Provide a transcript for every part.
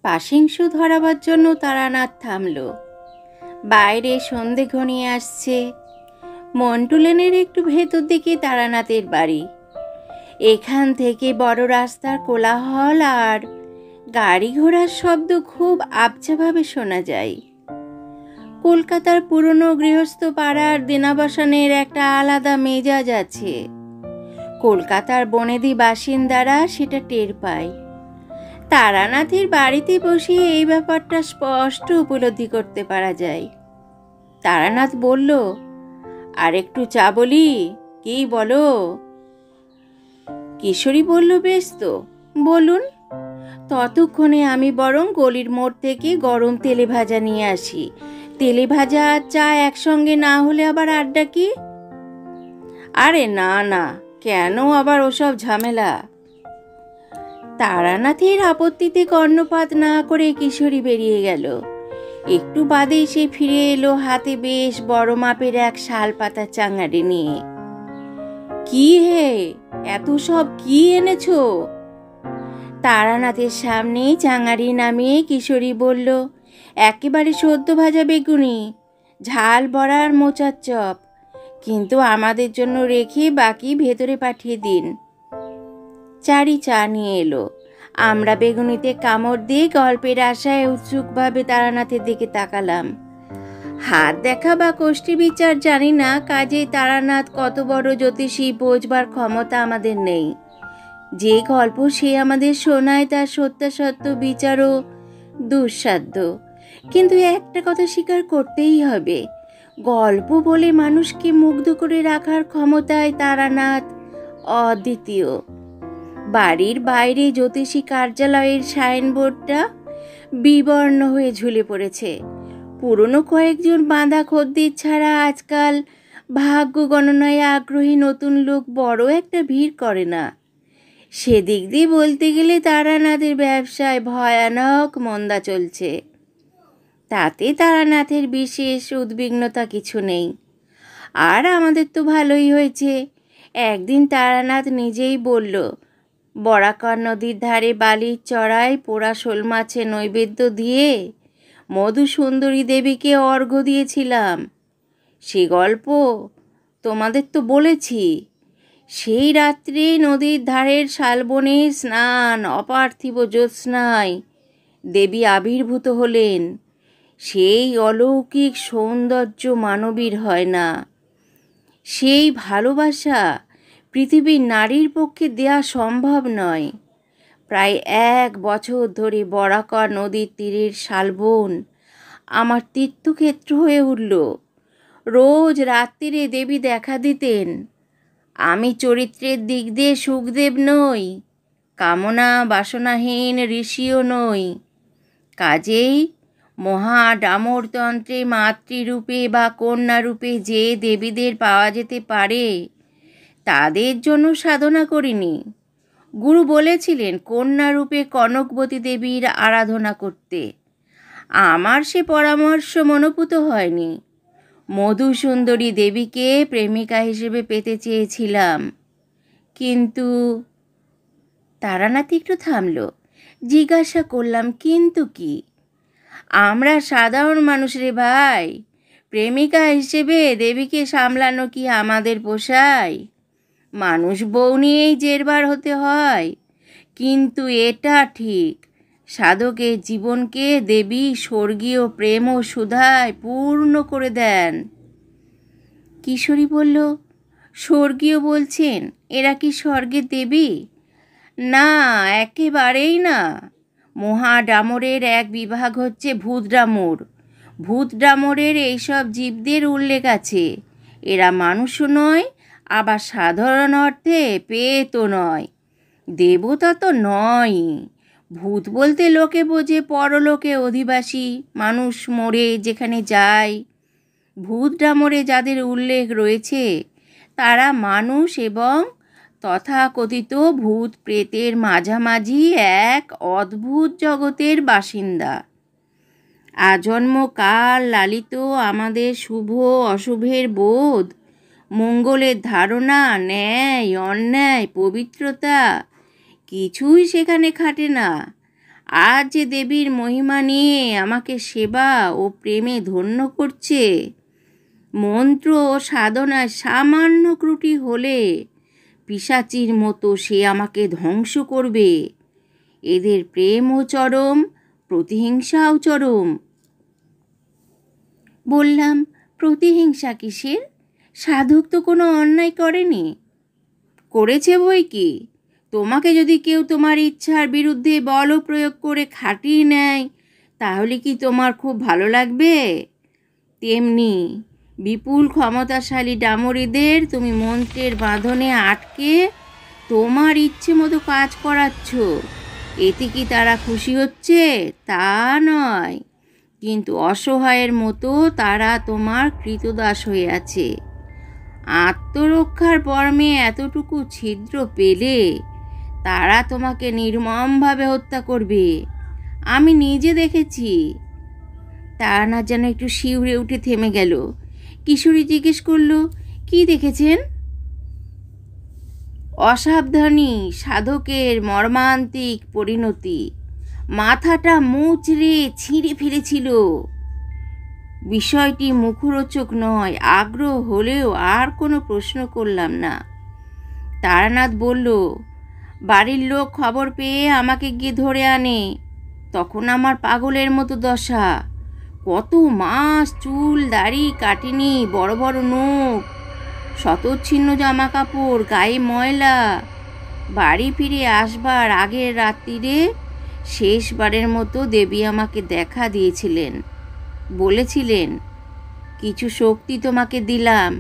পাশিংশু ধরাবার জন্য তারানাথ থামল। বাইরে সন্ধে ঘনিয়ে আসছে। মন্টু লেনের একটু ভেতর দিকে তারানাথের বাড়ি। এখান থেকে বড় রাস্তার কোলাহল আর গাড়ি ঘোড়ার শব্দ খুব আবছাভাবে শোনা যায়। কলকাতার পুরনো গৃহস্থ পাড়ার দিনাবসানের একটা আলাদা মেজাজ আছে। কলকাতার বনেদি বাসিন্দারা সেটা টের পায়। তারানাথের বাড়িতে বসে এই ব্যাপারটা স্পষ্ট উপলব্ধি করতে পারা যায়। তারানাথ বলল, আর একটু চা বলি? কি বলো? কিশোরী বলল, বেশ তো, বলুন। ততক্ষণে আমি বরং গলির মোড় থেকে গরম তেলে ভাজা নিয়ে আসি। তেলে ভাজা আর চা একসঙ্গে না হলে আবার আড্ডা কি? আরে না না, কেন আবার ওসব ঝামেলা? তারানাথের আপত্তিতে কর্ণপাত না করে কিশোরী বেরিয়ে গেল। একটু বাদে সে ফিরে এলো হাতে বেশ বড় মাপের এক শাল পাতা চাঙাড়ি নিয়ে। কি হে, এত সব কি এনেছো? তারানাথের সামনে চাঙাড়ি নামিয়ে কিশোরী বলল, একেবারে সদ্য ভাজা বেগুনি, ঝাল বড়ার মোচার চপ, কিন্তু আমাদের জন্য রেখে বাকি ভেতরে পাঠিয়ে দিন। চারি চা নিয়ে এলো। আমরা বেগুনিতে কামড় দিয়ে গল্পের আশায় উৎসুকভাবে তারানাথের দিকে তাকালাম। হাত দেখা বা কোষ্ঠী বিচার জানি না, কাজেই তারানাথ কত বড় জ্যোতিষী বোঝবার ক্ষমতা আমাদের নেই। যে গল্প সে আমাদের শোনায় তার সত্যাসত্য বিচারও দুঃসাধ্য। কিন্তু একটা কথা স্বীকার করতেই হবে, গল্প বলে মানুষকে মুগ্ধ করে রাখার ক্ষমতায় তারানাথ অদ্বিতীয়। বাড়ির বাইরে জ্যোতিষী কার্যালয়ের সাইনবোর্ডটা বিবর্ণ হয়ে ঝুলে পড়েছে। পুরনো কয়েকজন বাঁধা খদ্দের ছাড়া আজকাল ভাগ্য গণনায় আগ্রহী নতুন লোক বড় একটা ভিড় করে না। সেদিক দিয়ে বলতে গেলে তারানাথের ব্যবসায় ভয়ানক মন্দা চলছে। তাতে তারানাথের বিশেষ উদ্বিগ্নতা কিছু নেই। আর আমাদের তো ভালোই হয়েছে। একদিন তারানাথ নিজেই বলল, বরাকর নদীর ধারে বালির চড়ায় পোড়া শোল মাছে নৈবেদ্য দিয়ে মধুসুন্দরী দেবীকে অর্ঘ্য দিয়েছিলাম। সে গল্প তোমাদের তো বলেছি। সেই রাত্রে নদীর ধারের শালবনে স্নান, অপার্থিব জ্যোৎস্নায় দেবী আবির্ভূত হলেন। সেই অলৌকিক সৌন্দর্য মানবীর হয় না। সেই ভালোবাসা পৃথিবীর নারীর পক্ষে দেয়া সম্ভব নয়। প্রায় 1 বছর ধরে বরাকর নদীর তীরের শালবন আমার তীর্থক্ষেত্র হয়ে উঠল। রোজ রাত্রিরে দেবী দেখা দিতেন। আমি চরিত্রের দিক দিয়ে সুখদেব নই, কামনা বাসনাহীন ঋষিও নই। কাজেই মহা ডামরতন্ত্রে মাতৃরূপে বা কন্যারূপে যে দেবীদের পাওয়া যেতে পারে তাদের জন্য সাধনা করিনি। গুরু বলেছিলেন কন্যারূপে কনকবতী দেবীর আরাধনা করতে। আমার সে পরামর্শ মনোপুত হয়নি। মধুসুন্দরী দেবীকে প্রেমিকা হিসেবে পেতে চেয়েছিলাম, কিন্তু... তারানাথ একটু থামল। জিজ্ঞাসা করলাম, কিন্তু কি? আমরা সাধারণ মানুষ রে ভাই, প্রেমিকা হিসেবে দেবীকে সামলানো কি আমাদের পোষায়? মানুষ বউ নিয়েই জেরবার হতে হয়। কিন্তু এটা ঠিক, সাধকের জীবনকে দেবী স্বর্গীয় প্রেম ও সুধায় পূর্ণ করে দেন। কিশোরী বলল, স্বর্গীয় বলছেন? এরা কি স্বর্গের দেবী? না, একেবারেই না। মহাডামরের এক বিভাগ হচ্ছে ভূতডামর। ভূতডামরের এইসব জীবদের উল্লেখ আছে। এরা মানুষও নয়, আবার সাধারণ অর্থে পেতও নয়, দেবতা তো নয়। ভূত বলতে লোকে বোঝে পরলোকে অধিবাসী মানুষ, মরে যেখানে যায়। ভূতডামরে যাদের উল্লেখ রয়েছে তারা মানুষ এবং তথাকথিত ভূত প্রেতের মাঝামাঝি এক অদ্ভুত জগতের বাসিন্দা। আজন্ম কাল লালিত আমাদের শুভ অশুভের বোধ, মঙ্গলের ধারণা, ন্যায় অন্যায়, পবিত্রতা কিছুই সেখানে খাটে না। আজ যে দেবীর মহিমা নিয়ে আমাকে সেবা ও প্রেমে ধন্য করছে, মন্ত্র ও সাধনায় সামান্য ত্রুটি হলে পিশাচির মতো সে আমাকে ধ্বংস করবে। এদের প্রেমও চরম, প্রতিহিংসাও চরম। বললাম, প্রতিহিংসা কিসের? সাধক তো কোনো অন্যায় করেনি। করেছে বই কি। তোমাকে যদি কেউ তোমার ইচ্ছার বিরুদ্ধে বল প্রয়োগ করে খাটিয়ে নেয়, তাহলে কি তোমার খুব ভালো লাগবে? তেমনি বিপুল ক্ষমতাশালী ডামরিদের তুমি মন্ত্রের বাঁধনে আটকে তোমার ইচ্ছে মতো কাজ করাচ্ছ। এতে কি তারা খুশি হচ্ছে? তা নয়, কিন্তু অসহায়ের মতো তারা তোমার কৃতদাস হয়ে আছে। আত্মরক্ষার পরমে এতটুকু ছিদ্র পেলে তারা তোমাকে নির্মমভাবে হত্যা করবে। আমি নিজে দেখেছি। তারানাথ যেন একটু শিউরে উঠে থেমে গেল। কিশোরী জিজ্ঞেস করল, কি দেখেছেন? অসাবধানী সাধকের মর্মান্তিক পরিণতি। মাথাটা মুচড়ে ছিঁড়ে ফেলেছিল। বিষয়টি মুখরোচক নয়। আগ্রহ হলেও আর কোনো প্রশ্ন করলাম না। তারানাথ বলল, বাড়ির লোক খবর পেয়ে আমাকে গিয়ে ধরে আনে। তখন আমার পাগলের মতো দশা। কত মাস চুল দাড়ি কাটিনি, বড় বড় নখ, শতচ্ছিন্ন জামা কাপড়, গায়ে ময়লা। বাড়ি ফিরে আসবার আগের রাত্রিরে শেষবারের মতো দেবী আমাকে দেখা দিয়েছিলেন। বলেছিলেন, কিছু শক্তি তোমাকে দিলাম,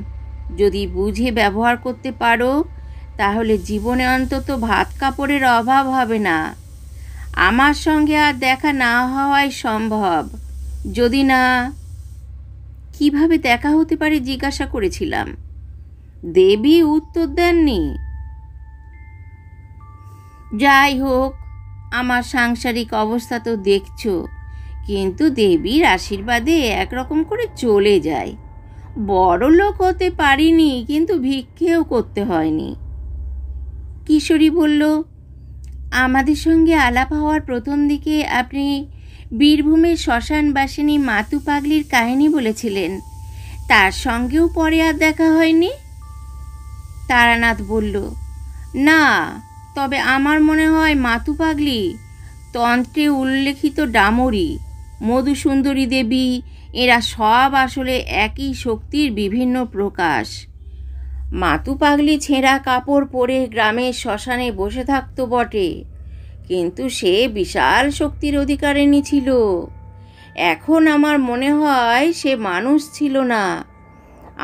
যদি বুঝে ব্যবহার করতে পারো তাহলে জীবনে অন্তত ভাত কাপড়ের অভাব হবে না। আমার সঙ্গে আর দেখা না হওয়াই সম্ভব। যদি না, কিভাবে দেখা হতে পারে জিজ্ঞাসা করেছিলাম। দেবী উত্তর দেননি। যাই হোক, আমার সাংসারিক অবস্থা তো দেখছো, কিন্তু দেবীর আশীর্বাদে একরকম করে চলে যায়। বড় লোক হতে পারিনি, কিন্তু ভিক্ষেও করতে হয়নি। কিশোরী বলল, আমাদের সঙ্গে আলাপ হওয়ার প্রথম দিকে আপনি বীরভূমের শ্মশানবাসিনী মাতু পাগলির কাহিনী বলেছিলেন। তার সঙ্গেও পরে আর দেখা হয়নি? তারানাথ বলল, না, তবে আমার মনে হয় মাতু পাগলি তন্ত্রে উল্লেখিত ডামরি, মধুসুন্দরী দেবী, এরা সব আসলে একই শক্তির বিভিন্ন প্রকাশ। মাতু পাগলি ছেঁড়া কাপড় পরে গ্রামের শ্মশানে বসে থাকতো বটে, কিন্তু সে বিশাল শক্তির অধিকারিণী ছিল। এখন আমার মনে হয় সে মানুষ ছিল না।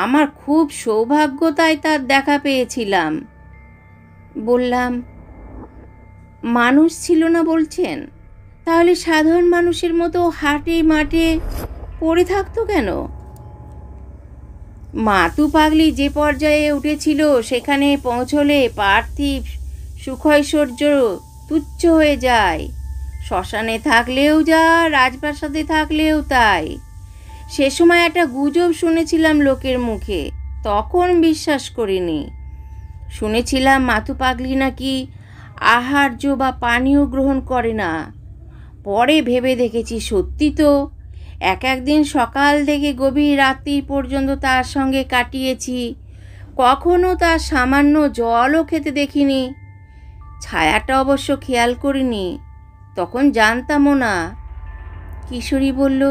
আমার খুব সৌভাগ্য, তাই তার দেখা পেয়েছিলাম। বললাম, মানুষ ছিল না বলছেন? তাহলে সাধারণ মানুষের মতো হাটে মাঠে পড়ে থাকতো কেন? মাতু পাগলি যে পর্যায়ে উঠেছিল সেখানে পৌঁছলে পার্থিব সুখৈশ্বর্য তুচ্ছ হয়ে যায়। শ্মশানে থাকলেও যা, রাজপ্রাসাদে থাকলেও তাই। সে সময় একটা গুজব শুনেছিলাম লোকের মুখে, তখন বিশ্বাস করিনি। শুনেছিলাম মাতু পাগলি নাকি আহার্য বা পানীয় গ্রহণ করে না। পরে ভেবে দেখেছি সত্যি তো। একদিন সকাল থেকে গভীর রাত্রি পর্যন্ত তার সঙ্গে কাটিয়েছি। কখনো তার সামান্য জলও খেতে দেখিনি। ছায়াটা অবশ্য খেয়াল করিনি, তখন জানতামও না। কিশোরী বলল,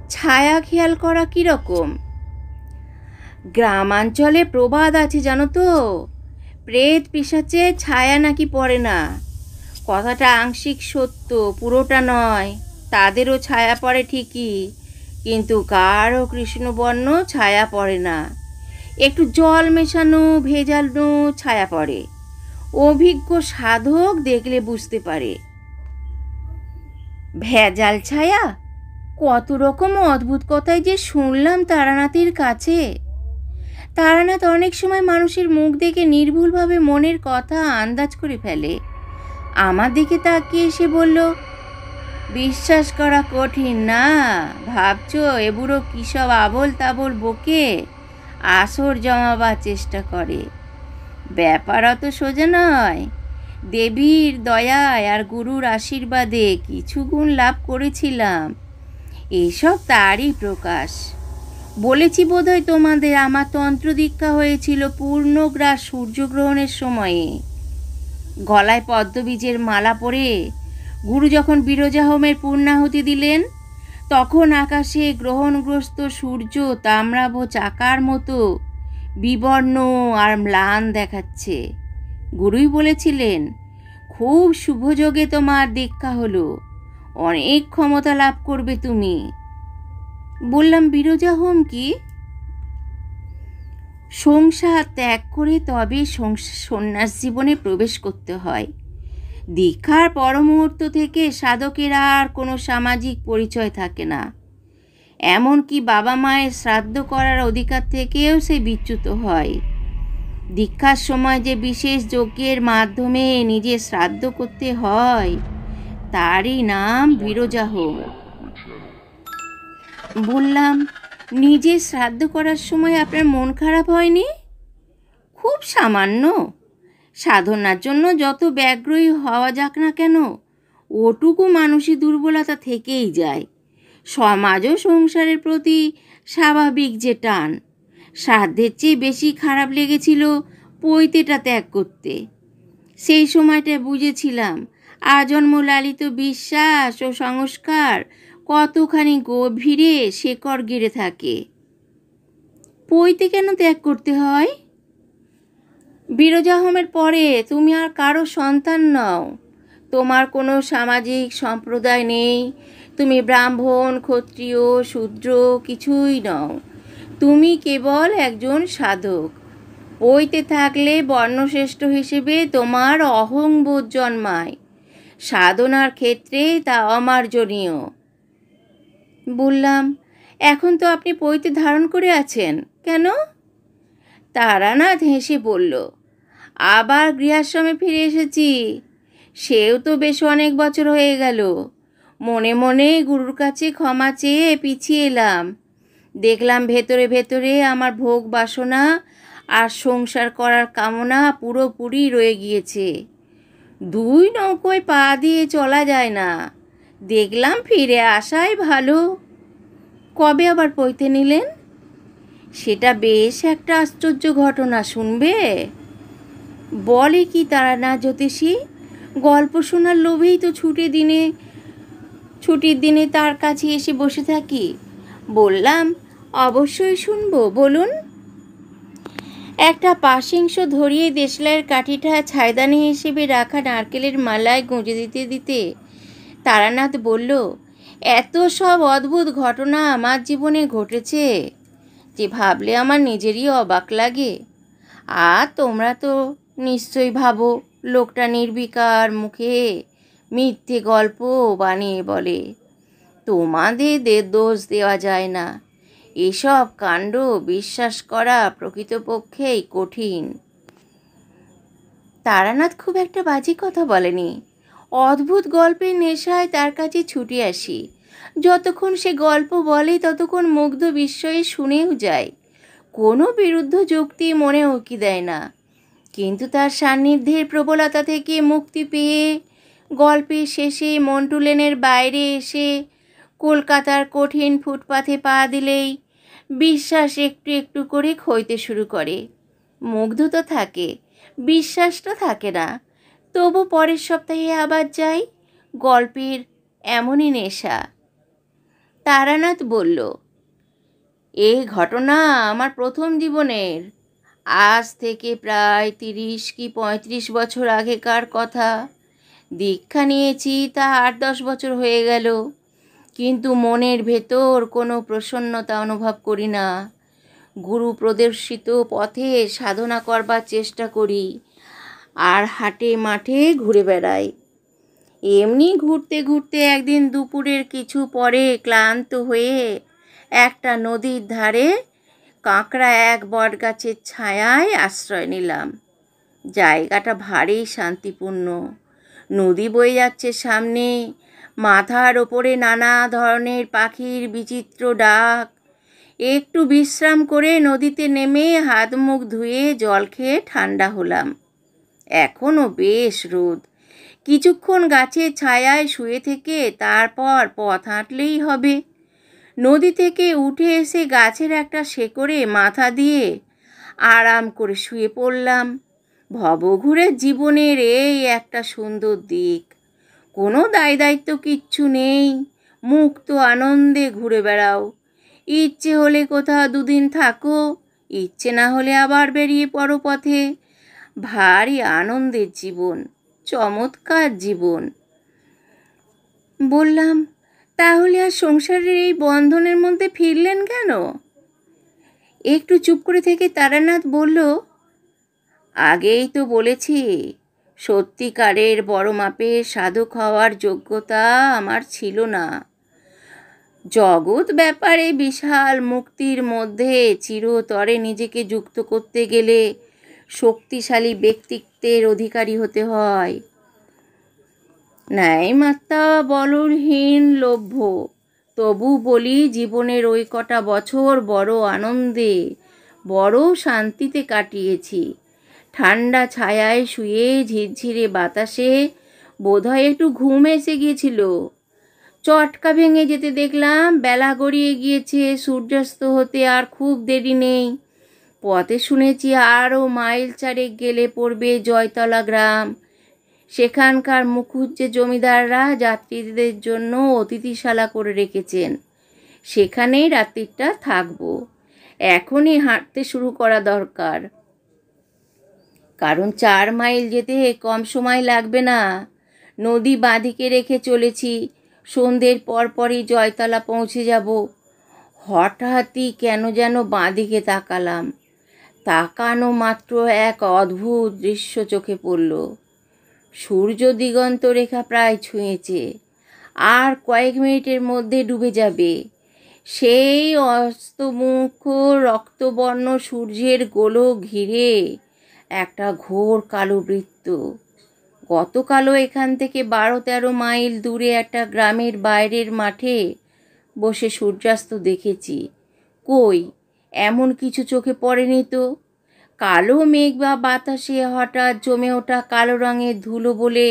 ছায়া খেয়াল করা কীরকম? গ্রামাঞ্চলে প্রবাদ আছে জানো তো, প্রেত পিশাচে ছায়া নাকি পড়ে না। কথাটা আংশিক সত্য, পুরোটা নয়। তাদেরও ছায়া পড়ে ঠিকই, কিন্তু গাঢ় কৃষ্ণবর্ণ ছায়া পড়ে না। একটু জল মেশানো ভেজানো ছায়া পড়ে। অভিজ্ঞ সাধক দেখলে বুঝতে পারে। ভেজাল ছায়া? কত রকম অদ্ভুত কথাই যে শুনলাম তারানাথের কাছে। তারানাথ অনেক সময় মানুষের মুখ দেখে নির্ভুলভাবে মনের কথা আন্দাজ করে ফেলে। আমার দিকে তাকিয়ে এসে বলল, বিশ্বাস করা কঠিন না? ভাবছো এ বুড়ো কী সব আবোল তাবোল বকে আসর জমাবার চেষ্টা করে? ব্যাপার অত সোজা নয়। দেবীর দয়ায় আর গুরুর আশীর্বাদে কিছু গুণ লাভ করেছিলাম। এসব তারই প্রকাশ। বলেছি বোধহয় তোমাদের, আমার তন্ত্র দীক্ষা হয়েছিল পূর্ণগ্রাস সূর্যগ্রহণের সময়ে। গলায় পদ্মবীজের মালা পরে গুরু যখন বিরজা হোমের পূর্ণাহুতি দিলেন, তখন আকাশে গ্রহণগ্রস্ত সূর্য তাম্রাভ চাকার মতো বিবর্ণ আর ম্লান দেখাচ্ছে। গুরুই বলেছিলেন, খুব শুভযোগে তোমার দীক্ষা হলো, অনেক ক্ষমতা লাভ করবে তুমি। বললাম, বিরজা হোম কি? সংসার ত্যাগ করে তবে সন্ন্যাস জীবনে প্রবেশ করতে হয়। দীক্ষার পরমুহূর্ত থেকে সাধকের আর কোনো সামাজিক পরিচয় থাকে না। এমনকি বাবা মায়ের শ্রাদ্ধ করার অধিকার থেকেও সে বিচ্যুত হয়। দীক্ষার সময় যে বিশেষ যজ্ঞের মাধ্যমে নিজের শ্রাদ্ধ করতে হয়, তারই নাম বিরজা হোম। বললাম, নিজের শ্রাদ্ধ করার সময় আপনার মন খারাপ হয়নি? খুব সামান্য। সাধনার জন্য যত ব্যগ্রই হওয়া যাক না কেন, ওটুকু মানসিক দুর্বলতা থেকেই যায়। সমাজ ও সংসারের প্রতি স্বাভাবিক যে টান, শ্রাদ্ধের চেয়ে বেশি খারাপ লেগেছিল পৈতেটা ত্যাগ করতে। সেই সময়টা বুঝেছিলাম আজন্ম লালিত বিশ্বাস ও সংস্কার কতখানি গভীরে শেকড় গেড়ে থাকে। পৈতে কেন ত্যাগ করতে হয়? বিরজা হোমের পরে তুমি আর কারো সন্তান নও। তোমার কোনো সামাজিক সম্প্রদায় নেই। তুমি ব্রাহ্মণ, ক্ষত্রিয়, শূদ্র কিছুই নও। তুমি কেবল একজন সাধক। পৈতে থাকলে বর্ণশ্রেষ্ঠ হিসেবে তোমার অহংবোধ জন্মায়। সাধনার ক্ষেত্রে তা অমার্জনীয়। বললাম, এখন তো আপনি পৈতে ধারণ করে আছেন, কেন? তারানাথ হেসে বলল, আবার গৃহাশ্রমে ফিরে এসেছি। সেও তো বেশ অনেক বছর হয়ে গেল। মনে মনে গুরুর কাছে ক্ষমা চেয়ে পিছিয়ে এলাম। দেখলাম ভেতরে ভেতরে আমার ভোগ বাসনা আর সংসার করার কামনা পুরোপুরি রয়ে গিয়েছে। দুই নৌকোয় পা দিয়ে চলা যায় না। দেখলাম ফিরে আসাই ভালো। কবে আবার পৈতে নিলেন? সেটা বেশ একটা আশ্চর্য ঘটনা, শুনবে? বলে কি তারানাথ জ্যোতিষী? গল্প শোনার লোভেই তো ছুটির দিনে তার কাছে এসে বসে থাকি। বললাম, অবশ্যই শুনবো, বলুন। একটা পাশিংশ ধরিয়ে দেশলাইয়ের কাঠিটা ছাইদানি হিসেবে রাখা নারকেলের মালায় গুঁজে দিতে দিতে তারানাথ বলল, এত সব অদ্ভুত ঘটনা আমার জীবনে ঘটেছে যে ভাবলে আমার নিজেরই অবাক লাগে। আর তোমরা তো নিশ্চয়ই ভাবো লোকটা নির্বিকার মুখে মিথ্যে গল্প বানিয়ে বলে। তোমাদের দোষ দেওয়া যায় না। এসব কাণ্ড বিশ্বাস করা প্রকৃতপক্ষেই কঠিন। তারানাথ খুব একটা বাজে কথা বলেনি। অদ্ভুত গল্পের নেশায় তার কাছে ছুটে আসি। যতক্ষণ সে গল্প বলে ততক্ষণ মুগ্ধ বিস্ময়ে শুনেও যায়। কোনো বিরুদ্ধ যুক্তি মনে উকি দেয় না। কিন্তু তার সান্নিধ্যের প্রবলতা থেকে মুক্তি পেয়ে গল্পের শেষে মন্টু লেনের বাইরে এসে কলকাতার কঠিন ফুটপাথে পা দিলেই বিশ্বাস একটু একটু করে ক্ষইতে শুরু করে। মুগ্ধ তো থাকে, বিশ্বাসটা থাকে না। তবু পরের সপ্তাহে আবার যাই। গল্পের এমনই নেশা। তারানাথ বলল, এই ঘটনা আমার প্রথম জীবনের। আজ থেকে প্রায় 30 কি 35 বছর আগেকার কথা। দীক্ষা নিয়েছি তা 8-10 বছর হয়ে গেল, কিন্তু মনের ভেতর কোনো প্রসন্নতা অনুভব করি না। গুরু প্রদর্শিত পথে সাধনা করবার চেষ্টা করি আর হাটে মাঠে ঘুরে বেড়াই। এমনি ঘুরতে ঘুরতে একদিন দুপুরের কিছু পরে ক্লান্ত হয়ে একটা নদীর ধারে কাঁকড়া এক বটগাছের ছায়ায় আশ্রয় নিলাম। জায়গাটা ভারী শান্তিপূর্ণ। নদী বয়ে যাচ্ছে সামনে, মাথার ওপরে নানা ধরনের পাখির বিচিত্র ডাক। একটু বিশ্রাম করে নদীতে নেমে হাত মুখ ধুয়ে জল খেয়ে ঠান্ডা হলাম। এখনো বেশ রোদ। কিছুক্ষণ গাছের ছায়ায় শুয়ে থেকে তারপর পথ হাঁটলেই হবে। নদী থেকে উঠে এসে গাছের একটা শেকড়ে মাথা দিয়ে আরাম করে শুয়ে পড়লাম। ভবঘুরের জীবনের এই একটা সুন্দর দিক। কোনো দায়িত্ব কিচ্ছু নেই, মুক্ত আনন্দে ঘুরে বেড়াও। ইচ্ছে হলে কোথাও দুদিন থাকো, ইচ্ছে না হলে আবার বেরিয়ে পড়ো পথে। ভারী আনন্দের জীবন, চমৎকার জীবন। বললাম, তাহলে আর সংসারের এই বন্ধনের মধ্যে ফিরলেন কেন? একটু চুপ করে থেকে তারানাথ বলল, আগেই তো বলেছি, সত্যিকারের বড় মাপের সাধক হওয়ার যোগ্যতা আমার ছিল না। জগৎ ব্যাপারে বিশাল মুক্তির মধ্যে চিরতরে নিজেকে যুক্ত করতে গেলে শক্তিশালী ব্যক্তিত্বের অধিকারী হতে হয়। ন্যায়মাত্রা বলহীন লভ্য। তবু বলি, জীবনের ওই কটা বছর বড় আনন্দে, বড় শান্তিতে কাটিয়েছি। ঠান্ডা ছায়ায় শুয়ে ঝিরঝিরে বাতাসে বোধহয় একটু ঘুম এসে গিয়েছিল। চটকা ভেঙে যেতে দেখলাম বেলা গড়িয়ে গিয়েছে, সূর্যাস্ত হতে আর খুব দেরি নেই। পথে শুনেছি আরও মাইল চারেক গেলে পড়বে জয়তলা গ্রাম। সেখানকার মুখুজ্জে জমিদাররা যাত্রীদের জন্য অতিথিশালা করে রেখেছেন। সেখানেই রাত্রিটা থাকবো। এখনই হাঁটতে শুরু করা দরকার, কারণ 4 মাইল যেতে কম সময় লাগবে না। নদী বাঁদিকে রেখে চলেছি, সন্ধ্যের পরপরই জয়তলা পৌঁছে যাব। হঠাৎই কেন যেন বাঁদিকে তাকালাম। তাকানো মাত্র এক অদ্ভুত দৃশ্য চোখে পড়ল। সূর্য দিগন্ত রেখা প্রায় ছুঁয়েছে, আর কয়েক মিনিটের মধ্যে ডুবে যাবে। সেই অস্তমুখ রক্তবর্ণ সূর্যের গোলক ঘিরে একটা ঘোর কালো বৃত্ত। গতকালও এখান থেকে 12-13 মাইল দূরে একটা গ্রামের বাইরের মাঠে বসে সূর্যাস্ত দেখেছি। কই, এমন কিছু চোখে পড়েনি তো। কালো মেঘ বা বাতাসে হঠাৎ জমে ওঠা কালো রঙের ধুলো বলে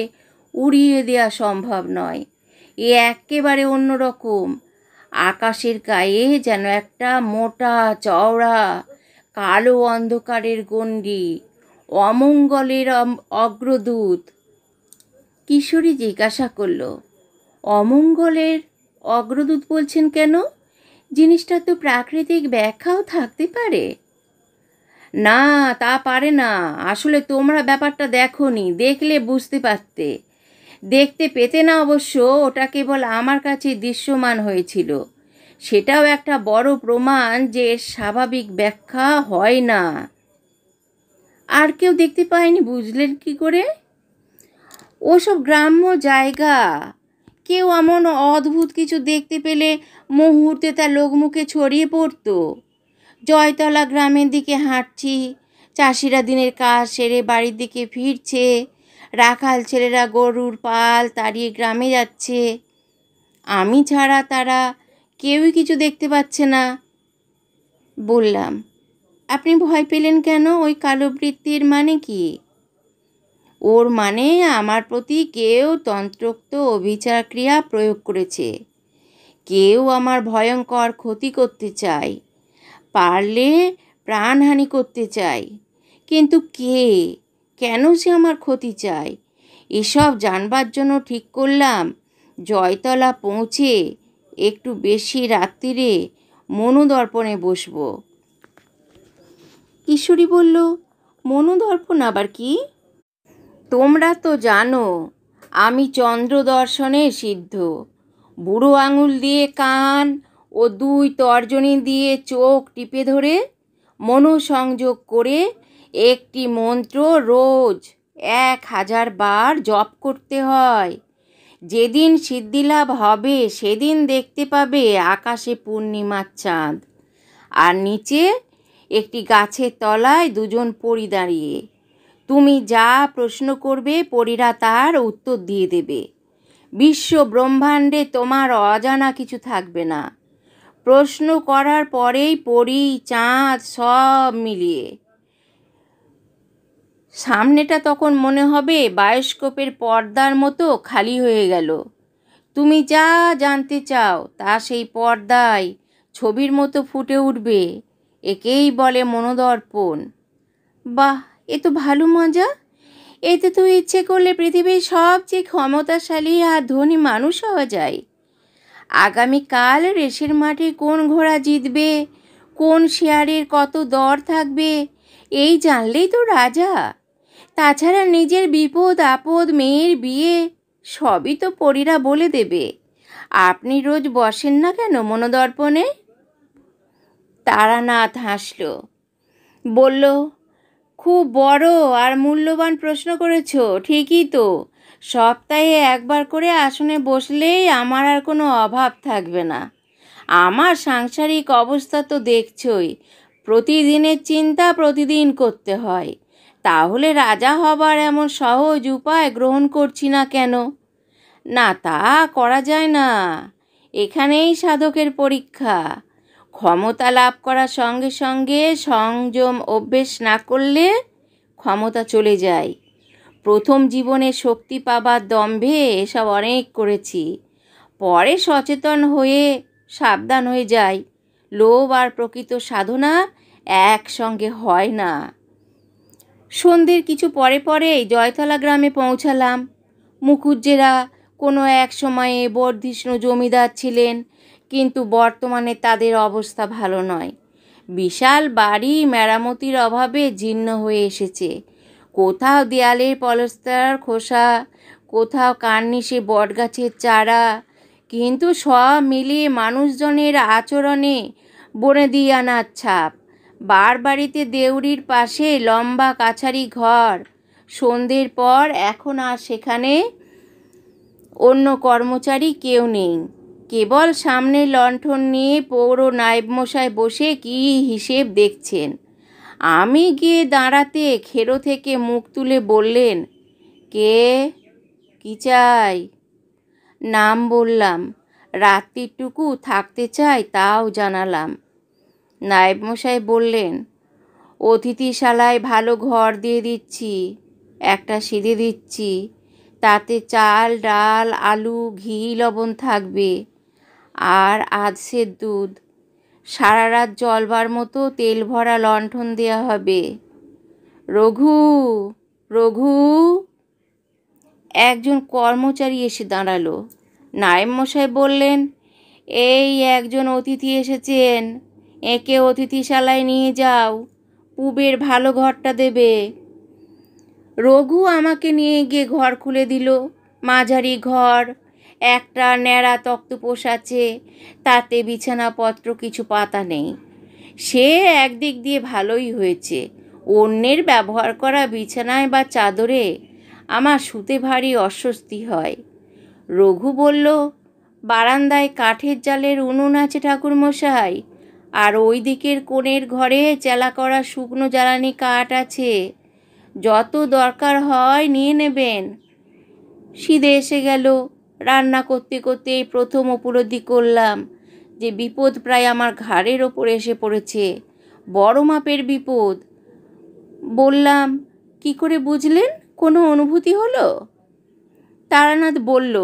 উড়িয়ে দেওয়া সম্ভব নয়। এ একেবারে অন্যরকম। আকাশের গায়ে যেন একটা মোটা চওড়া কালো অন্ধকারের গণ্ডি, অমঙ্গলের অগ্রদূত। কিশোরী জিজ্ঞাসা করল, অমঙ্গলের অগ্রদূত বলছেন কেন? জিনিসটা তো প্রাকৃতিক ব্যাখ্যাও থাকতে পারে। না, তা পারে না। আসলে তোমরা ব্যাপারটা দেখোনি, দেখলে বুঝতে পারতে। দেখতে পেতে না অবশ্য, ওটা কেবল আমার কাছে দৃশ্যমান হয়েছিল। সেটাও একটা বড় প্রমাণ যে স্বাভাবিক ব্যাখ্যা হয় না। আর কেউ দেখতে পায়নি বুঝলেন কি করে? ওসব গ্রাম্য জায়গা, কেউ এমন অদ্ভুত কিছু দেখতে পেলে মুহূর্তে তা লোকমুখে ছড়িয়ে পড়তো। জয়তলা গ্রামের দিকে হাঁটছি, চাষিরা দিনের কাজ সেরে বাড়ির দিকে ফিরছে, রাখাল ছেলেরা গরুর পাল তাড়িয়ে গ্রামে যাচ্ছে। আমি ছাড়া তারা কেউই কিছু দেখতে পাচ্ছে না। বললাম, আপনি ভয় পেলেন কেন? ওই কালো বৃত্তির মানে কি? ওর মানে আমার প্রতি কেউ তন্ত্রোক্ত অবিচার ক্রিয়া প্রয়োগ করেছে। কেউ আমার ভয়ঙ্কর ক্ষতি করতে চায়, পারলে প্রাণহানি করতে চায়। কিন্তু কে, কেন সে আমার ক্ষতি চায়, এসব জানবার জন্য ঠিক করলাম জয়তলা পৌঁছে একটু বেশি রাত্রিরে মনুদর্পণে বসব। কিশোরী বলল, মনুদর্পণ আবার কি? তোমরা তো জানো আমি চন্দ্র দর্শনে সিদ্ধ। বুড়ো আঙুল দিয়ে কান ও 2 তর্জনী দিয়ে চোখ টিপে ধরে মনোসংযোগ করে একটি মন্ত্র রোজ 1000 বার জপ করতে হয়। যেদিন সিদ্ধিলাভ হবে সেদিন দেখতে পাবে আকাশে পূর্ণিমার চাঁদ, আর নিচে একটি গাছের তলায় 2 জন পরী দাঁড়িয়ে। তুমি যা প্রশ্ন করবে পরীরা তার উত্তর দিয়ে দেবে। বিশ্ব ব্রহ্মাণ্ডে তোমার অজানা কিছু থাকবে না। প্রশ্ন করার পরেই পরী, চাঁদ সব মিলিয়ে সামনেটা তখন মনে হবে বায়োস্কোপের পর্দার মতো খালি হয়ে গেল। তুমি যা জানতে চাও তা সেই পর্দায় ছবির মতো ফুটে উঠবে। একেই বলে মনোদর্পণ। বাহ, এ তো ভালো মজা। এতে তো ইচ্ছে করলে পৃথিবীর সবচেয়ে ক্ষমতাশালী আর ধনী মানুষ হওয়া যায়। আগামীকাল রেসের মাঠে কোন ঘোড়া জিতবে, কোন শেয়ারের কত দর থাকবে, এই জানলেই তো রাজা। তাছাড়া নিজের বিপদ আপদ, মেয়ের বিয়ে সবই তো পরীরা বলে দেবে। আপনি রোজ বসেন না কেন মনোদর্পণে? তারানাথ হাসল, বলল, খুব বড় আর মূল্যবান প্রশ্ন করেছ। ঠিকই তো, সপ্তাহে একবার করে আসনে বসলেই আমার আর কোনো অভাব থাকবে না। আমার সাংসারিক অবস্থা তো দেখছই, প্রতিদিনের চিন্তা প্রতিদিন করতে হয়। তাহলে রাজা হবার এমন সহজ উপায় গ্রহণ করছি না কেন? না, তা করা যায় না। এখানেই সাধকের পরীক্ষা। ক্ষমতা লাভ করার সঙ্গে সঙ্গে সংযম অভ্যেস না করলে ক্ষমতা চলে যায়। প্রথম জীবনে শক্তি পাবার দম্ভে এসব অনেক করেছি, পরে সচেতন হয়ে সাবধান হয়ে যাই। লোভ আর প্রকৃত সাধনা একসঙ্গে হয় না। সন্ধ্যের কিছু পরে পরেই জয়তলা গ্রামে পৌঁছালাম। মুখুজ্জেরা কোনো এক সময়ে বর্ধিষ্ণু জমিদার ছিলেন, কিন্তু বর্তমানে তাদের অবস্থা ভালো নয়। বিশাল বাড়ি মেরামতির অভাবে জীর্ণ হয়ে এসেছে। কোথাও দেয়ালের পলস্তার খোসা, কোথাও কার্নিশে বটগাছের চারা, কিন্তু সব মিলিয়ে মানুষজনের আচরণে বনেদিয়ানার ছাপ। বাড়িতে দেউড়ির পাশে লম্বা কাছারি ঘর। সন্ধ্যের পর এখন আর সেখানে অন্য কর্মচারী কেউ নেই। কেবল সামনে লণ্ঠন নিয়ে পৌর নায়েবমশাই বসে কি হিসেব দেখছেন। আমি গিয়ে দাঁড়াতে খেরো থেকে মুখ তুলে বললেন, কে, কি চাই? নাম বললাম, রাত্রিটুকু থাকতে চাই তাও জানালাম। নায়েবমশাই বললেন, অতিথিশালায় ভালো ঘর দিয়ে দিচ্ছি, একটা সিঁধে দিচ্ছি, তাতে চাল ডাল আলু ঘি লবণ থাকবে, আর আধসের দুধ। সারা রাত জ্বলবার মতো তেল ভরা লণ্ঠন দেয়া হবে। রঘু, রঘু! একজন কর্মচারী এসে দাঁড়ালো। নায়েবমশাই বললেন, এই একজন অতিথি এসেছেন, একে অতিথিশালায় নিয়ে যাও, পূবের ভালো ঘরটা দেবে। রঘু আমাকে নিয়ে গিয়ে ঘর খুলে দিল। মাঝারি ঘর, একটা ন্যাড়া তক্তপোষ আছে, তাতে বিছানাপত্র কিছু পাতা নেই। সে একদিক দিয়ে ভালোই হয়েছে। অন্যের ব্যবহার করা বিছানায় বা চাদরে আমার শুতে ভারী অস্বস্তি হয়। রঘু বলল, বারান্দায় কাঠের জালের উনুন আছে ঠাকুরমশাই, আর ওই দিকের কোণের ঘরে চেলা করা শুকনো জ্বালানি কাঠ আছে, যত দরকার হয় নিয়ে নেবেন। শীতে এসে গেল। রান্না করতে করতে এই প্রথম উপলব্ধি করলাম যে বিপদ প্রায় আমার ঘাড়ের ওপর এসে পড়েছে। বড় মাপের বিপদ। বললাম, কি করে বুঝলেন? কোনো অনুভূতি হলো? তারানাথ বলল,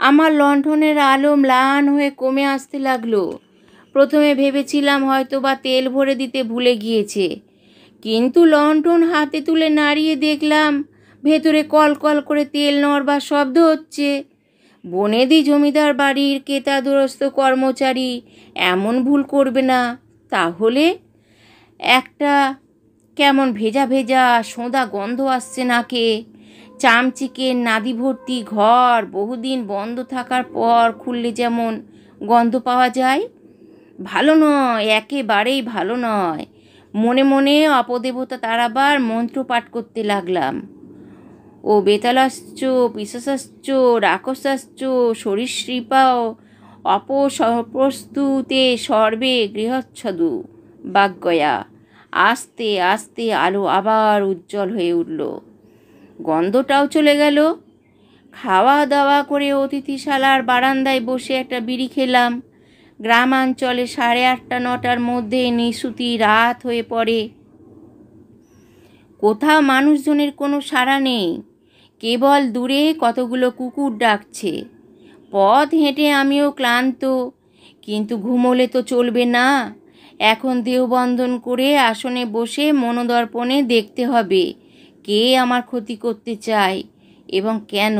আমার লণ্ঠনের আলো ম্লান হয়ে কমে আসতে লাগলো। প্রথমে ভেবেছিলাম হয়তো বা তেল ভরে দিতে ভুলে গিয়েছে, কিন্তু লণ্ঠন হাতে তুলে নাড়িয়ে দেখলাম ভেতরে কলকল করে তেল নড়বার শব্দ হচ্ছে। বনেদি জমিদার বাড়ির কেতাদুরস্ত কর্মচারী এমন ভুল করবে না। তাহলে একটা কেমন ভেজা ভেজা সোঁদা গন্ধ আসছে নাকে। চামচিকে নাদি ভর্তি ঘর বহুদিন বন্ধ থাকার পর খুললে যেমন গন্ধ পাওয়া যায়। ভালো নয়, একেবারেই ভালো নয়। মনে মনে অপদেবতা তারাবার মন্ত্র পাঠ করতে লাগলাম। ও বেতালাশ্চ পিশাচাশ্চ রাক্ষসাশ্চ সরীসৃপাও অপপ্রস্তুতে সর্বে গৃহচ্ছদু বাগ্যয়া। আস্তে আস্তে আলো আবার উজ্জ্বল হয়ে উঠল। গন্ধটাও চলে গেল। খাওয়া দাওয়া করে অতিথিশালার বারান্দায় বসে একটা বিড়ি খেলাম। গ্রামাঞ্চলে 8:30-9টার মধ্যে নিশুতি রাত হয়ে পড়ে। কোথাও মানুষজনের কোনো সাড়া নেই, কেবল দূরে কতগুলো কুকুর ডাকছে। পথ হেঁটে আমিও ক্লান্ত, কিন্তু ঘুমোলে তো চলবে না। এখন দেহবন্ধন করে আসনে বসে মনোদর্পণে দেখতে হবে কে আমার ক্ষতি করতে চায় এবং কেন।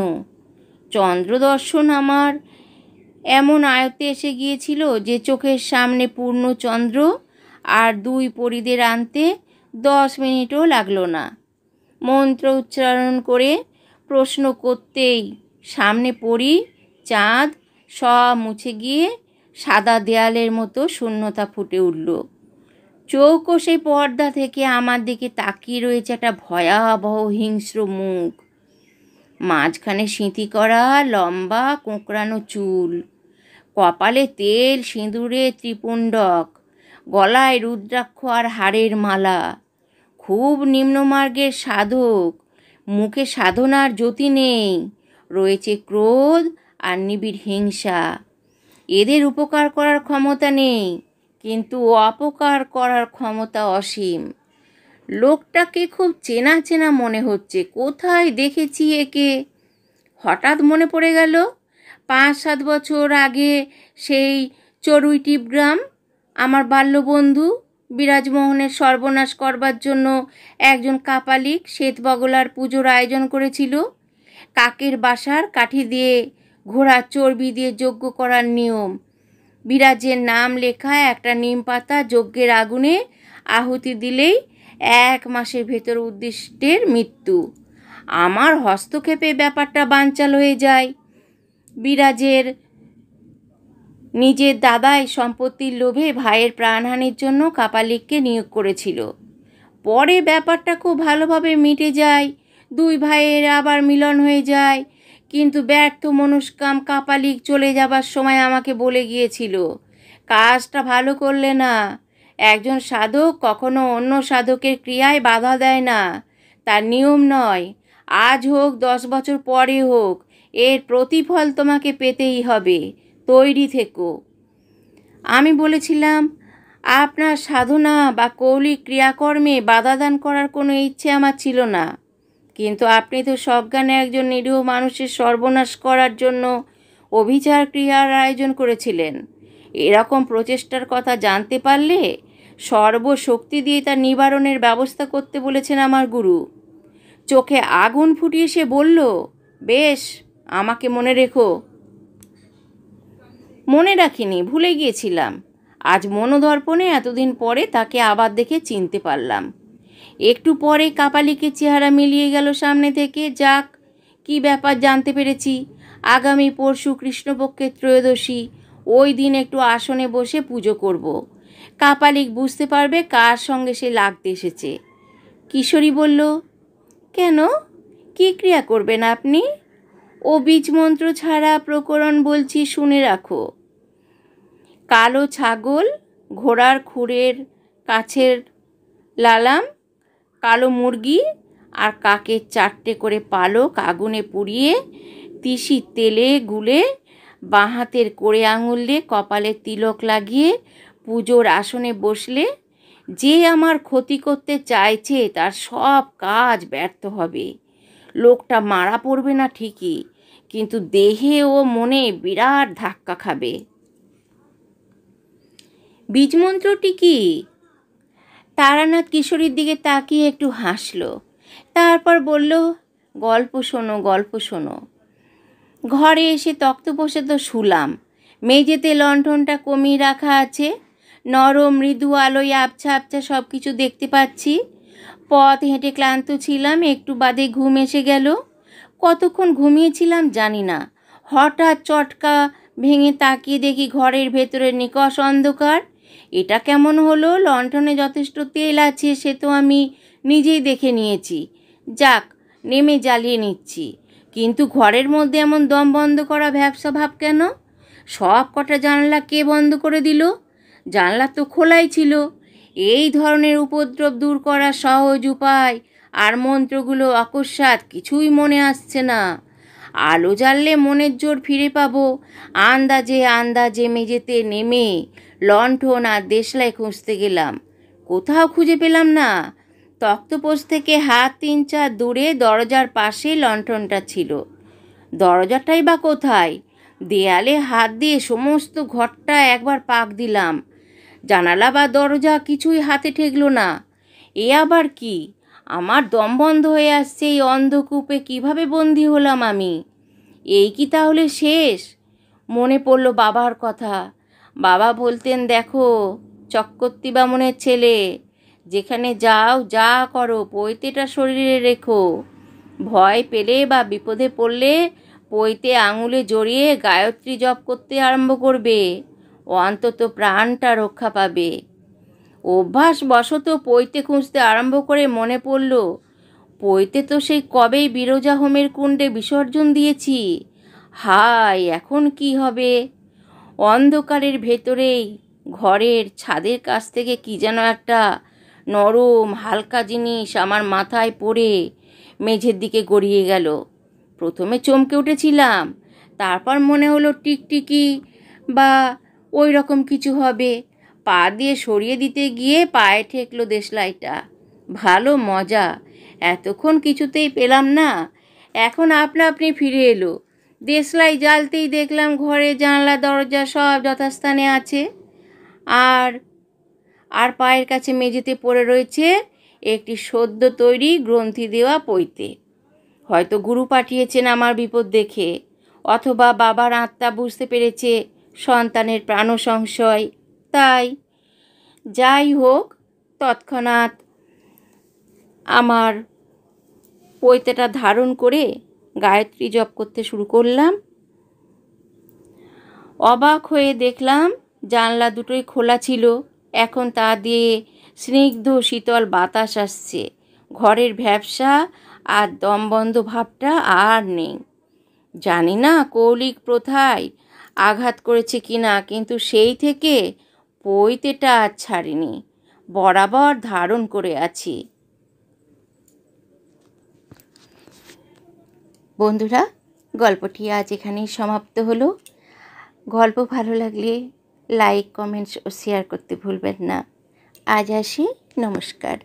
চন্দ্রদর্শন আমার এমন আয়ত্তে এসে গিয়েছিল যে চোখের সামনে পূর্ণ চন্দ্র আর দুই পরীদের আনতে 10 মিনিটও লাগলো না। মন্ত্র উচ্চারণ করে প্রশ্ন করতেই সামনে পড়ি, চাঁদ সব মুছে গিয়ে সাদা দেয়ালের মতো শূন্যতা ফুটে উঠল। চৌকো সেই পর্দা থেকে আমার দিকে তাকিয়ে রয়েছে একটা ভয়াবহ হিংস্র মুখ। মাঝখানে সিঁথি করা লম্বা কোঁকড়ানো চুল, কপালে তেল সিঁদুরে ত্রিপুণ্ডক, গলায় রুদ্রাক্ষ আর হাড়ের মালা। খুব নিম্নমার্গের সাধক, মুখে সাধনার জ্যোতি নেই, রয়েছে ক্রোধ আর নিবিড় হিংসা। এদের উপকার করার ক্ষমতা নেই, কিন্তু অপকার করার ক্ষমতা অসীম। লোকটাকে খুব চেনা চেনা মনে হচ্ছে, কোথায় দেখেছি একে। হঠাৎ মনে পড়ে গেল 5-7 বছর আগে সেই চড়ুইটিপ গ্রাম, আমার বাল্যবন্ধু বিরাজমোহনের সর্বনাশ করবার জন্য একজন কাপালিক শ্বেতবগলার পুজোর আয়োজন করেছিল। কাকের বাসার কাঠি দিয়ে ঘোড়ার চর্বি দিয়ে যজ্ঞ করার নিয়ম। বিরাজের নাম লেখা একটা নিম পাতা যজ্ঞের আগুনে আহুতি দিলেই 1 মাসের ভেতর উদ্দিষ্টের মৃত্যু। আমার হস্তক্ষেপে ব্যাপারটা বানচাল হয়ে যায়। বিরাজের নিজের দাদাই সম্পত্তির লোভে ভাইয়ের প্রাণহানির জন্য কাপালিককে নিয়োগ করেছিল। পরে ব্যাপারটা খুব ভালোভাবে মিটে যায়, 2 ভাইয়ের আবার মিলন হয়ে যায়। কিন্তু ব্যর্থ মনস্কাম কাপালিক চলে যাবার সময় আমাকে বলে গিয়েছিল, কাজটা ভালো করলে না। একজন সাধক কখনো অন্য সাধকের ক্রিয়ায় বাধা দেয় না, তার নিয়ম নয়। আজ হোক 10 বছর পরে হোক, এর প্রতিফল তোমাকে পেতেই হবে, তৈরি থেকো। আমি বলেছিলাম, আপনার সাধনা বা কৌলিক ক্রিয়াকর্মে বাধাদান করার কোনো ইচ্ছে আমার ছিল না, কিন্তু আপনি তো সজ্ঞানে একজন নিরীহ মানুষের সর্বনাশ করার জন্য অভিচার ক্রিয়ার আয়োজন করেছিলেন। এরকম প্রচেষ্টার কথা জানতে পারলে সর্বশক্তি দিয়ে তার নিবারণের ব্যবস্থা করতে বলেছেন আমার গুরু। চোখে আগুন ফুটিয়ে সে বলল, বেশ, আমাকে মনে রেখো। মনে রাখিনি, ভুলে গিয়েছিলাম। আজ মনোদর্পণে এতদিন পরে তাকে আবার দেখে চিনতে পারলাম। একটু পরে কাপালিকের চেহারা মিলিয়ে গেল সামনে থেকে। যাক, কি ব্যাপার জানতে পেরেছি। আগামী পরশু কৃষ্ণপক্ষের ত্রয়োদশী, ওই দিন একটু আসনে বসে পুজো করব। কাপালিক বুঝতে পারবে কার সঙ্গে সে লাগতে এসেছে। কিশোরী বলল, কেন, কি ক্রিয়া করবেন আপনি? ও বীজমন্ত্র ছাড়া প্রকরণ বলছি, শুনে রাখো। কালো ছাগল, ঘোড়ার খুরের কাছের লালাম, কালো মুরগি আর কাকের 4টে করে পালক আগুনে পুড়িয়ে তিসির তেলে গুলে বাঁ হাতের কোড়ে আঙুল দিয়ে কপালে তিলক লাগিয়ে পুজোর আসনে বসলে যে আমার ক্ষতি করতে চাইছে তার সব কাজ ব্যর্থ হবে। লোকটা মারা পড়বে না ঠিকই, কিন্তু দেহে ও মনে বিরাট ধাক্কা খাবে। বীজমন্ত্রটি কি? তারানাথ কিশোরীর দিকে তাকিয়ে একটু হাসল, তারপর বলল, গল্প শোনো, গল্প শোনো। ঘরে এসে তক্তপোষে শুলাম। মেঝেতে লণ্ঠনটা কমিয়ে রাখা আছে, নরম মৃদু আলোয় আবছা আবছা সব কিছু দেখতে পাচ্ছি। পথ হেঁটে ক্লান্ত ছিলাম, একটু বাদে ঘুম এসে গেল। কতক্ষণ ঘুমিয়েছিলাম জানি না। হঠাৎ চটকা ভেঙে তাকিয়ে দেখি ঘরের ভেতরে নিকষ অন্ধকার। এটা কেমন হলো? লণ্ঠনে যথেষ্ট তেল আছে, সে তো আমি নিজেই দেখে নিয়েছি। যাক, নেমে জ্বালিয়ে নিচ্ছি। কিন্তু ঘরের মধ্যে এমন দম বন্ধ করা ভ্যাবসা ভাব কেন? সব কটা জানলা কে বন্ধ করে দিল? জানলা তো খোলাই ছিল। এই ধরনের উপদ্রব দূর করার সহজ উপায় আর মন্ত্রগুলো অকস্মাৎ কিছুই মনে আসছে না। আলো জ্বাললে মনের জোর ফিরে পাবো। আন্দাজে আন্দাজে মেঝেতে নেমে লণ্ঠন আর দেশলাই খুঁজতে গেলাম, কোথাও খুঁজে পেলাম না। তক্তপোষ থেকে হাত 3-4 দূরে দরজার পাশে লণ্ঠনটা ছিল। দরজাটাই বা কোথায়? দেয়ালে হাত দিয়ে সমস্ত ঘরটা একবার পাক দিলাম। জানালা বা দরজা কিছুই হাতে ঠেকলো না। এ আবার কি? আমার দম বন্ধ হয়ে আসছে। এই অন্ধকূপে কিভাবে বন্দি হলাম আমি? এই কি তাহলে শেষ? মনে পড়ল বাবার কথা। বাবা বলতেন, দেখো চক্রবর্তী বামুনের ছেলে, যেখানে যাও যা করো পৈতেটা শরীরে রেখো। ভয় পেলে বা বিপদে পড়লে পৈতে আঙুলে জড়িয়ে গায়ত্রী জপ করতে আরম্ভ করবে, অন্তত প্রাণটা রক্ষা পাবে। অভ্যাসবশত পৈতে খুঁজতে আরম্ভ করে মনে পড়ল, পৈতে তো সেই কবেই বিরজা হোমের কুণ্ডে বিসর্জন দিয়েছি। হায়, এখন কি হবে? অন্ধকারের ভেতরেই ঘরের ছাদের কাছ থেকে কি যেন একটা নরম হালকা জিনিস আমার মাথায় পড়ে মেঝের দিকে গড়িয়ে গেল। প্রথমে চমকে উঠেছিলাম, তারপর মনে হলো টিকটিকি বা ওই রকম কিছু হবে। পা দিয়ে সরিয়ে দিতে গিয়ে পায়ে ঠেকলো দেশলাইটা। ভালো মজা, এতক্ষণ কিছুতেই পেলাম না, এখন আপনা আপনি ফিরে এলো। দেশলাই জ্বালতেই দেখলাম ঘরে জানলা দরজা সব যথাস্থানে আছে। আর আর পায়ের কাছে মেঝেতে পড়ে রয়েছে একটি সদ্য তৈরি গ্রন্থি দেওয়া পৈতে। হয়তো গুরু পাঠিয়েছেন আমার বিপদ দেখে, অথবা বাবার আত্মা বুঝতে পেরেছে সন্তানের প্রাণ সংশয়। তাই যাই হোক, তৎক্ষণাৎ আমার পৈতেটা ধারণ করে গায়ত্রী জপ করতে শুরু করলাম। অবাক হয়ে দেখলাম জানলা দুটোই খোলা ছিল। এখন তা দিয়ে স্নিগ্ধ শীতল বাতাস আসছে। ঘরের ভ্যাপসা আর দমবন্ধ ভাবটা আর নেই। জানি না কৌলিক প্রথায় আঘাত করেছে কিনা, কিন্তু সেই থেকে পৈতেটা আর ছাড়িনি, বরাবর ধারণ করে আছি। বন্ধুরা, গল্পটি আজ এখানেই সমাপ্ত হলো। গল্প ভালো লাগলে লাইক, কমেন্টস ও শেয়ার করতে ভুলবেন না। আজ আসি, নমস্কার।